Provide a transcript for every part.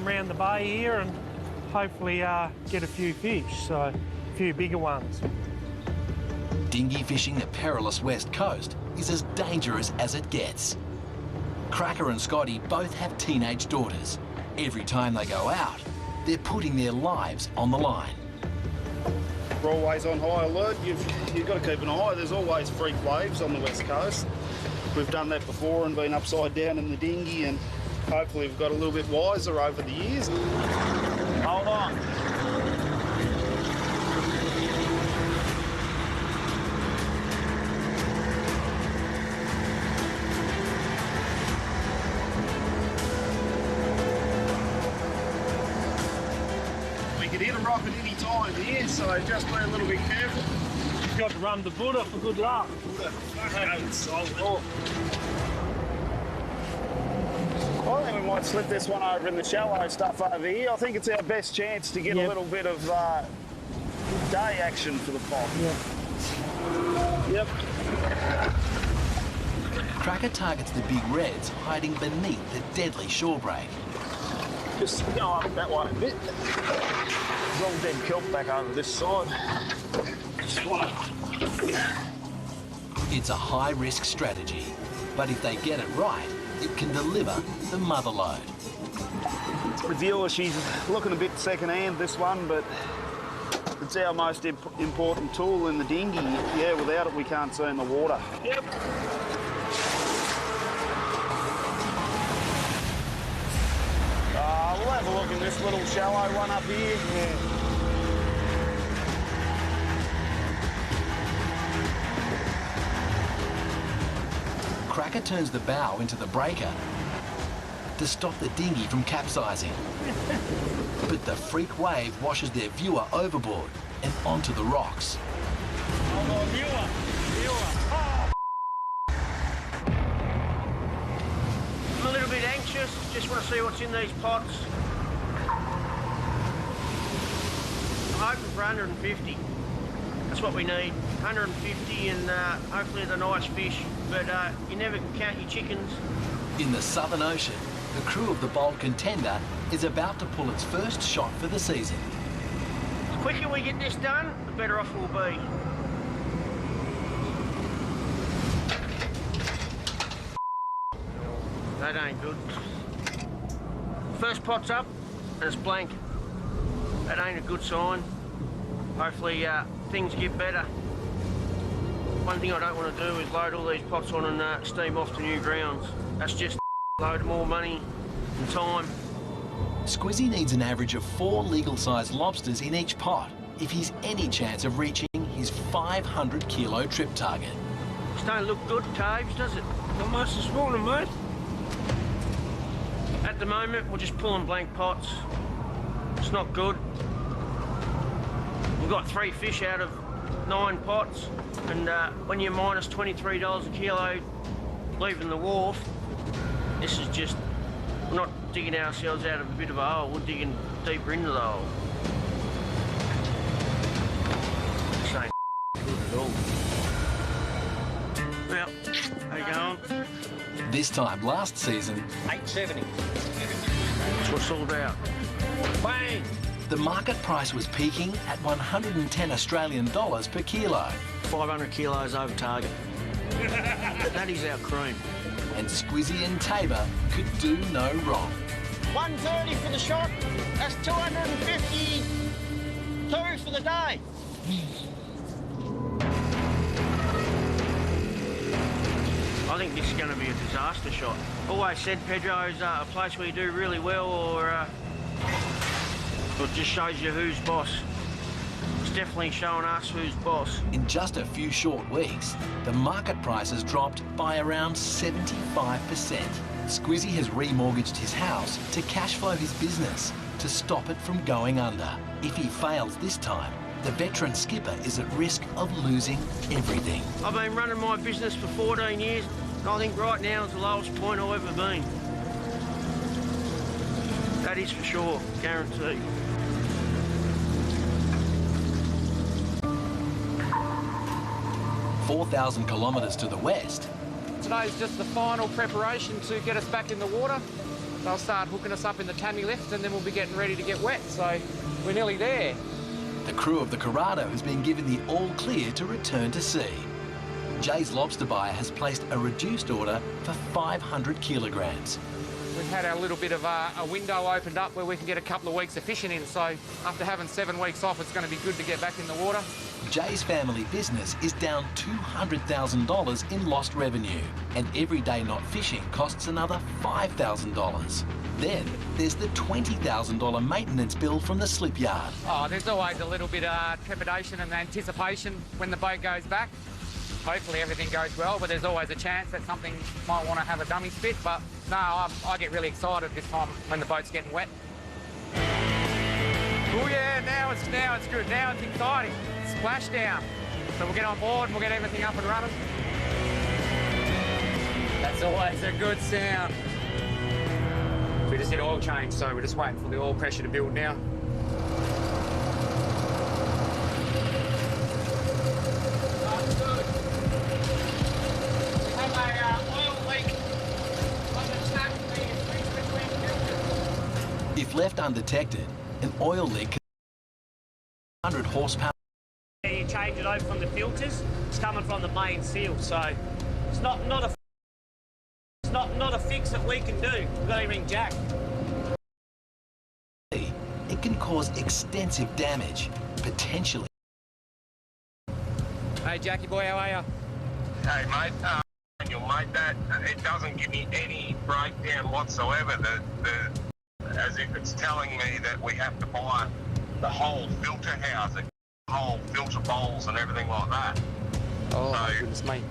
them around the bay here and hopefully get a few fish, so a few bigger ones. Dinghy fishing the perilous west coast is as dangerous as it gets. Crackerr and Scotty both have teenage daughters. Every time they go out, they're putting their lives on the line. We're always on high alert. You've got to keep an eye. There's always freak waves on the west coast. We've done that before and been upside down in the dinghy, and hopefully we've got a little bit wiser over the years. Hold on. We could hit a rock at any time here, so just be a little bit careful. You've got to run the Buddha for good luck. I think we might slip this one over in the shallow stuff over here. I think it's our best chance to get a little bit of day action for the pot. Yep. Crackerr targets the big reds hiding beneath the deadly shorebreak. Just go up that way a bit. There's all dead kelp back over this side. Just want to... It's a high-risk strategy, but if they get it right, it can deliver the mother lode. The viewer, she's looking a bit second-hand, this one, but it's our most important tool in the dinghy. Yeah, without it, we can't see in the water. Yep. We'll have a look in this little shallow one up here. Crackerr turns the bow into the breaker to stop the dinghy from capsizing. But the freak wave washes their viewer overboard and onto the rocks. Hold on, viewer. Oh. I'm a little bit anxious, just want to see what's in these pots. I'm hoping for 150. That's what we need, 150, and hopefully the nice fish, but you never can count your chickens. In the Southern Ocean, the crew of the Bold Contender is about to pull its first shot for the season. The quicker we get this done, the better off we'll be. That ain't good. First pot's up, and it's blank. That ain't a good sign. Hopefully things get better. One thing I don't want to do is load all these pots on and steam off to new grounds. That's just a load of more money and time. Squizzy needs an average of 4 legal-sized lobsters in each pot if he's any chance of reaching his 500-kilo trip target. This don't look good, Taves, does it? Not much this morning, mate. At the moment, we're just pulling blank pots. It's not good. We've got 3 fish out of 9 pots, and when you're minus $23 a kilo leaving the wharf, this is just, we're not digging ourselves out of a bit of a hole, we're digging deeper into the hole. This ain't good at all. Well, how you going? This time last season, $8.70. That's what it's all about. Bang! the market price was peaking at 110 Australian dollars per kilo. 500 kilos over target. That is our cream. And Squizzy and Tabor could do no wrong. 130 for the shot. That's 252 for the day. I think this is going to be a disaster shot. Always said Pedro's a place where you do really well, or it just shows you who's boss. It's definitely showing us who's boss. In just a few short weeks, the market price has dropped by around 75%. Squizzy has remortgaged his house to cash flow his business to stop it from going under. If he fails this time, the veteran skipper is at risk of losing everything. I've been running my business for 14 years, and I think right now is the lowest point I've ever been. That is for sure, guaranteed. $4,000 kilometres to the west. Today's just the final preparation to get us back in the water. they'll start hooking us up in the tammy lift and then we'll be getting ready to get wet. So we're nearly there. The crew of the Corrado has been given the all clear to return to sea. Jay's lobster buyer has placed a reduced order for 500 kilograms. We've had a little bit of a window opened up where we can get a couple of weeks of fishing in, so after having 7 weeks off, it's going to be good to get back in the water. Jay's family business is down $200,000 in lost revenue, and every day not fishing costs another $5,000. Then there's the $20,000 maintenance bill from the slip yard. Oh, there's always a little bit of trepidation and anticipation when the boat goes back. Hopefully everything goes well, but there's always a chance that something might want to have a dummy spit. But no, I get really excited this time when the boat's getting wet. Oh yeah, now it's good. Now it's exciting. Splashdown. So we'll get on board and we'll get everything up and running. That's always a good sound. We just did oil change, so we're just waiting for the oil pressure to build now. If left undetected, an oil leak can 100 horsepower. You change it over from the filters. It's coming from the main seal, so it's not a fix that we can do. We've got to ring Jack. It can cause extensive damage, potentially. Hey Jackie boy, how are you? Hey mate, Daniel, mate, that it doesn't give me any breakdown whatsoever. As if it's telling me that we have to buy the whole filter house, the whole filter bowls and everything like that. Oh, my goodness me.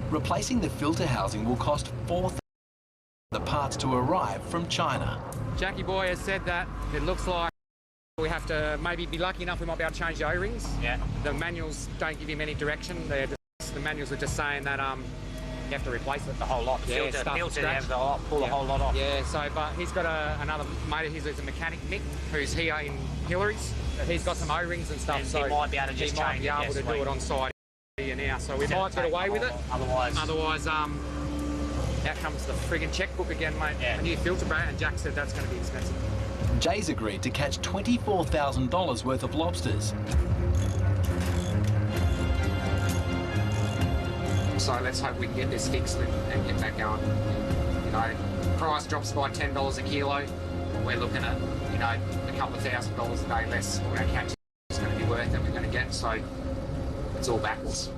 Replacing the filter housing will cost $4,000. The parts to arrive from China. Jackie boy has said that it looks like we have to maybe be lucky enough we might be able to change the O-rings. Yeah. The manuals don't give him any direction. The manuals are just saying that you have to replace it, the whole lot. Yeah, filter have the lot, pull the whole lot off. Yeah, so, but he's got another mate of his who's a mechanic, Mick, who's here in Hillary's. He's got some O-rings and stuff, And so he might be able to just he might change be able to do it on site here now. So we might get away with it. Otherwise, out comes the friggin' checkbook again, mate. Yeah. A new filter brand, and Jack said that's going to be expensive. Jay's agreed to catch $24,000 worth of lobsters. So let's hope we can get this fixed and get that going. You know, price drops by $10 a kilo. We're looking at, you know, a couple of $1,000 a day less. We're going to catch. It's going to be worth it. We're going to get. So it's all backwards.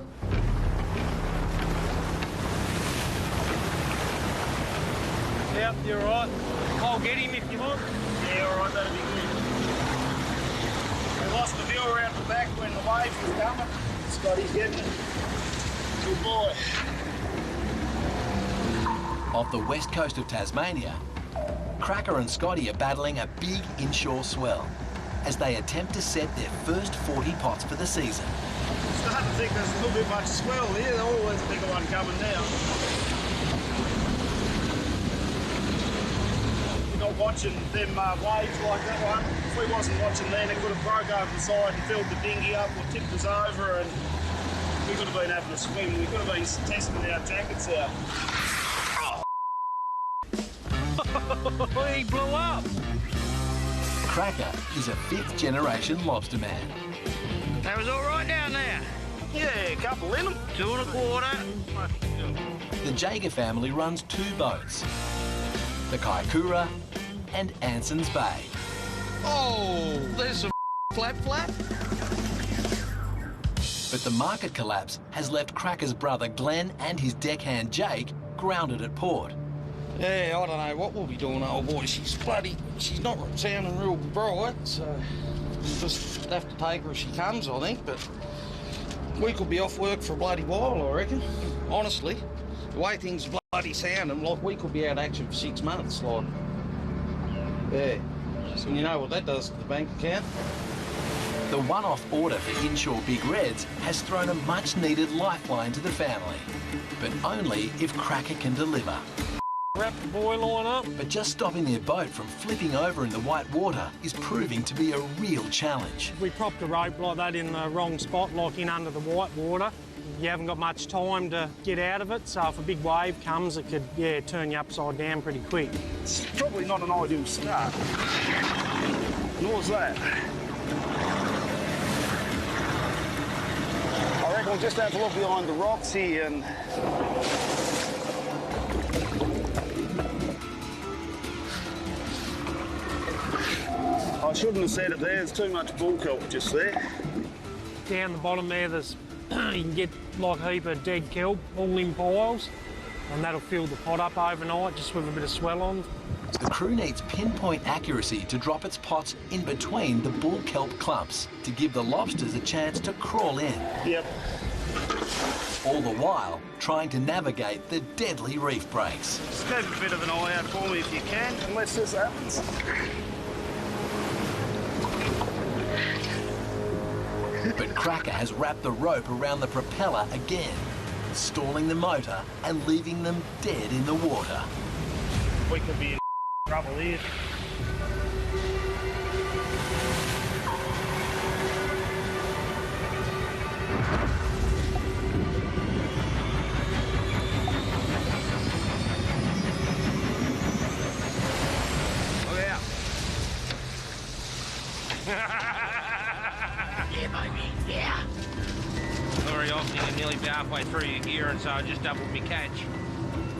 Yep, you're right. I'll get him if you want. Yeah, all right, that'll be good. We lost the view around the back when the wave was coming. Scotty's getting it. Good boy. Off the west coast of Tasmania, Crackerr and Scotty are battling a big inshore swell as they attempt to set their first 40 pots for the season. Starting to think there's a little bit much swell here. There's always a bigger one coming now. You're not watching them waves like that one. If we wasn't watching then, it could have broke over the side and filled the dinghy up or tipped us over, and we could have been having a swim. We could have been testing our jackets out. He blew up. Crackerr is a 5th generation lobster man. That was all right down there. Yeah, a couple in them. 2 1/4. The Jaeger family runs 2 boats, the Kaikoura and Anson's Bay. Oh, there's some flap. But the market collapse has left Cracker's brother Glenn and his deckhand Jake grounded at port. Yeah, I don't know what we'll be doing, old boy. She's not sounding real bright, so we'll just have to take her as she comes, I think. But we could be off work for a bloody while, I reckon. Honestly, the way things bloody sounding, like we could be out of action for 6 months, like. Yeah. And you know what that does to the bank account? The one-off order for inshore big reds has thrown a much-needed lifeline to the family, but only if Crackerr can deliver. Wrap the buoy line up. But just stopping their boat from flipping over in the white water is proving to be a real challenge. We propped a rope like that in the wrong spot, like in under the white water. you haven't got much time to get out of it, so if a big wave comes, it could, yeah, turn you upside down pretty quick. It's probably not an ideal start. Nor's that. I reckon we'll just have to look behind the rocks here and... I shouldn't have said it there, there's too much bull kelp just there. Down the bottom there, there's you can get like a heap of dead kelp all in piles, and that'll fill the pot up overnight just with a bit of swell on. The crew needs pinpoint accuracy to drop its pots in between the bull kelp clumps to give the lobsters a chance to crawl in. Yep. All the while trying to navigate the deadly reef breaks. Just keep a bit of an eye out for me if you can, unless this happens. But Crackerr has wrapped the rope around the propeller again, stalling the motor and leaving them dead in the water. We could be in trouble here. Look out. Yeah, baby, yeah. Very often you're nearly halfway through your gear, and so I just doubled my catch.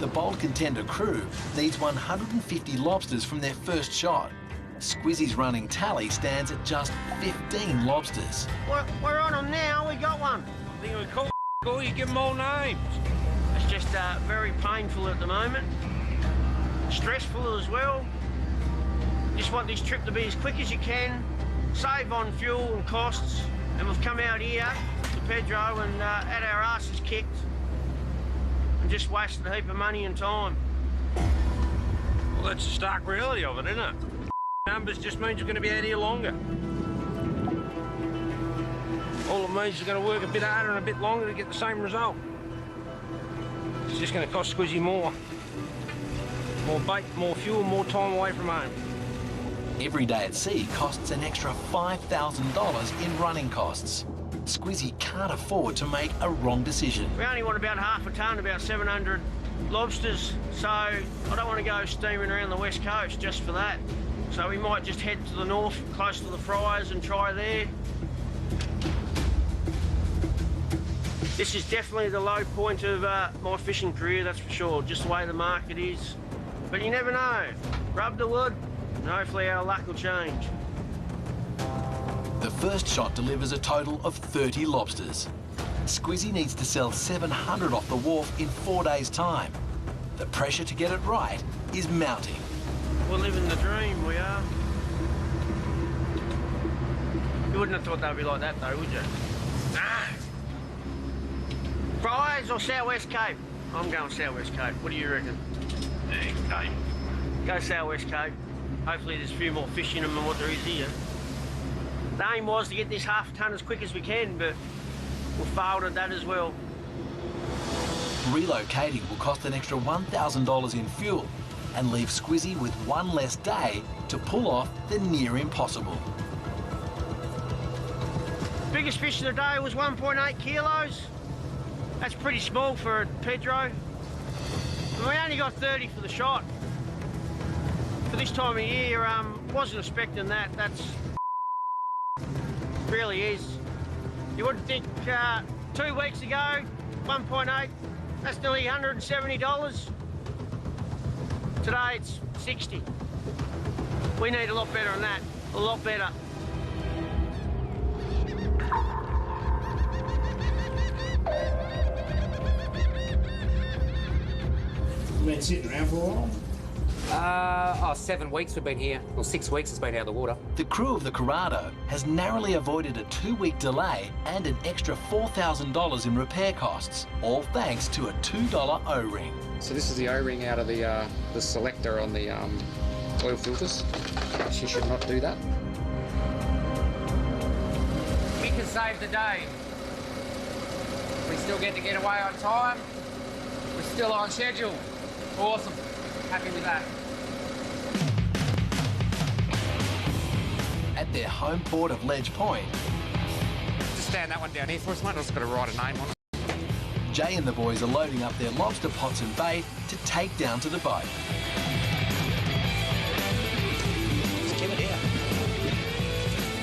The bold contender crew needs 150 lobsters from their first shot. Squizzy's running tally stands at just 15 lobsters. We're on them now, we got one. I think we call you give them all names. It's just very painful at the moment. Stressful as well. Just want this trip to be as quick as you can, save on fuel and costs, and we've come out here to Pedro and had our asses kicked and just wasted a heap of money and time. Well, that's the stark reality of it, isn't it? Numbers just means you're going to be out here longer. All it means is you're going to work a bit harder and a bit longer to get the same result. It's just going to cost Squizzy more. More bait, more fuel, more time away from home. Every day at sea costs an extra $5,000 in running costs. Squizzy can't afford to make a wrong decision. We only want about half a tonne, about 700 lobsters, so I don't want to go steaming around the west coast just for that. So we might just head to the north, close to the fryers, and try there. This is definitely the low point of my fishing career, that's for sure, just the way the market is. But you never know. Rub the wood, and hopefully our luck will change. The first shot delivers a total of 30 lobsters. Squizzy needs to sell 700 off the wharf in 4 days' time. The pressure to get it right is mounting. We're living the dream, we are. You wouldn't have thought they'd be like that though, would you? Nah. Fryers or South West Cape? I'm going South West Cape. What do you reckon? Cape. Go South West Cape. Hopefully there's a few more fish in them than what there is here. The aim was to get this half a tonne as quick as we can, but we failed at that as well. Relocating will cost an extra $1,000 in fuel and leave Squizzy with one less day to pull off the near impossible. Biggest fish of the day was 1.8 kilos. That's pretty small for a Pedro. And we only got 30 for the shot. For this time of year, wasn't expecting that. That's really is. You wouldn't think 2 weeks ago, 1.8, that's nearly $170. Today it's 60. We need a lot better than that, a lot better. You've been sitting around for a while? 7 weeks we've been here. Well, 6 weeks it's been out of the water. The crew of the Corrado has narrowly avoided a 2-week delay and an extra $4,000 in repair costs, all thanks to a $2 O-ring. So this is the O-ring out of the selector on the oil filters. She should not do that. We can save the day. We still get to get away on time. We're still on schedule. Awesome. Happy with that. At their home port of Ledge Point, Just stand that one down here for us, mate. I've just got to write a name on it. Jay and the boys are loading up their lobster pots and bait to take down to the boat. Let's get it out.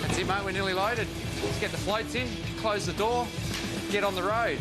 That's it, mate. We're nearly loaded. Let's get the floats in, close the door, get on the road.